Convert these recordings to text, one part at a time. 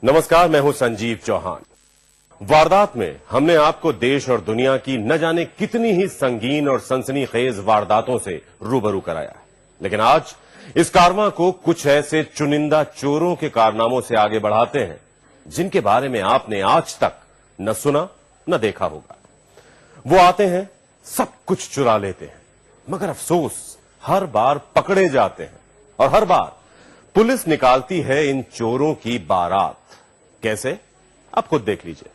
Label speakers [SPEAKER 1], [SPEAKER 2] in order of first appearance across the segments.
[SPEAKER 1] नमस्कार, मैं हूं संजीव चौहान। वारदात में हमने आपको देश और दुनिया की न जाने कितनी ही संगीन और सनसनीखेज वारदातों से रूबरू कराया है, लेकिन आज इस कारवां को कुछ ऐसे चुनिंदा चोरों के कारनामों से आगे बढ़ाते हैं जिनके बारे में आपने आज तक न सुना न देखा होगा। वो आते हैं, सब कुछ चुरा लेते हैं, मगर अफसोस हर बार पकड़े जाते हैं और हर बार पुलिस निकालती है इन चोरों की बारात। कैसे? आप खुद देख लीजिए।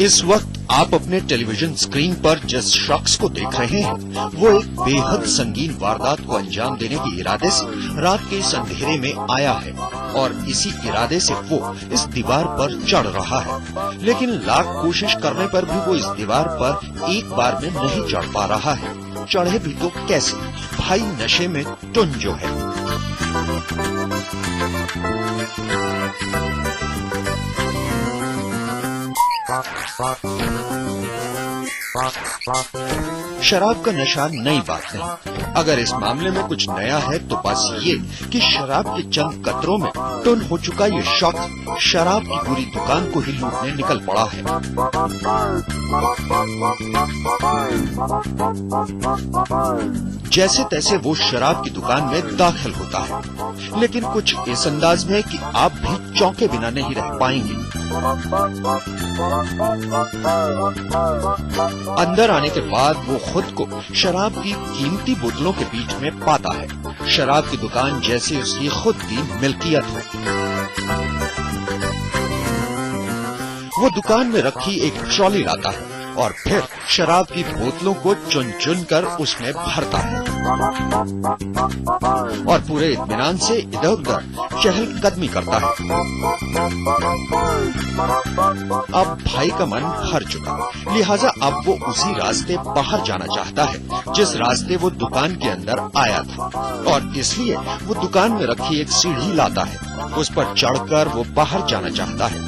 [SPEAKER 2] इस वक्त आप अपने टेलीविजन स्क्रीन पर जिस शख्स को देख रहे हैं वो एक बेहद संगीन वारदात को अंजाम देने के इरादे से रात के इस अंधेरे में आया है और इसी इरादे से वो इस दीवार पर चढ़ रहा है, लेकिन लाख कोशिश करने पर भी वो इस दीवार पर एक बार में नहीं चढ़ पा रहा है। चढ़े भी तो कैसे? भाई नशे में टुन जो है। शराब का नशा नई बात नहीं। अगर इस मामले में कुछ नया है तो बस ये कि शराब के चंद कतरों में टुन हो चुका ये शख्स शराब की पूरी दुकान को ही लूटने निकल पड़ा है। जैसे तैसे वो शराब की दुकान में दाखिल होता है, लेकिन कुछ इस अंदाज में कि आप भी चौंके बिना नहीं रह पाएंगे। अंदर आने के बाद वो खुद को शराब की कीमती बोतलों के बीच में पाता है। शराब की दुकान जैसे उसकी खुद की मिल्कियत हो। वो दुकान में रखी एक ट्रॉली लाता है और फिर शराब की बोतलों को चुन चुन कर उसमें भरता है और पूरे इत्मीनान से इधर उधर चहलकदमी करता है। अब भाई का मन भर चुका, लिहाजा अब वो उसी रास्ते बाहर जाना चाहता है जिस रास्ते वो दुकान के अंदर आया था, और इसलिए वो दुकान में रखी एक सीढ़ी लाता है। उस पर चढ़कर वो बाहर जाना चाहता है,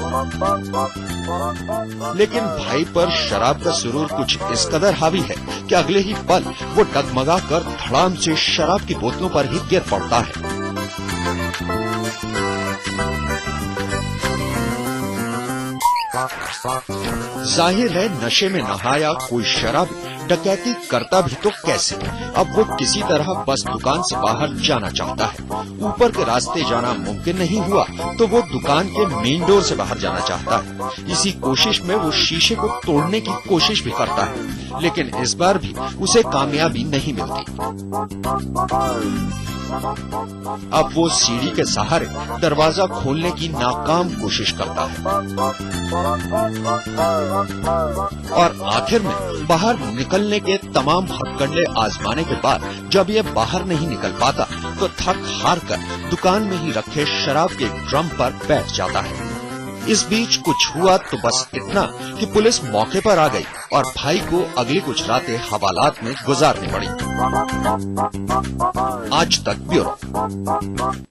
[SPEAKER 2] लेकिन भाई पर शराब का सुरूर कुछ इस कदर हावी है कि अगले ही पल वो डगमगा कर धड़ाम से शराब की बोतलों पर ही गिर पड़ता है। जाहिर है नशे में नहाया कोई शराबी डकैती करता भी तो कैसे। अब वो किसी तरह बस दुकान से बाहर जाना चाहता है। ऊपर के रास्ते जाना मुमकिन नहीं हुआ तो वो दुकान के मेन डोर से बाहर जाना चाहता है। इसी कोशिश में वो शीशे को तोड़ने की कोशिश भी करता है, लेकिन इस बार भी उसे कामयाबी नहीं मिलती। अब वो सीढ़ी के सहारे दरवाजा खोलने की नाकाम कोशिश करता है और आखिर में बाहर निकलने के तमाम हथकंडे आजमाने के बाद जब ये बाहर नहीं निकल पाता तो थक हार कर दुकान में ही रखे शराब के ड्रम पर बैठ जाता है। इस बीच कुछ हुआ तो बस इतना कि पुलिस मौके पर आ गई और भाई को अगली कुछ रातें हवालात में गुजारनी पड़ी। आज तक ब्यूरो।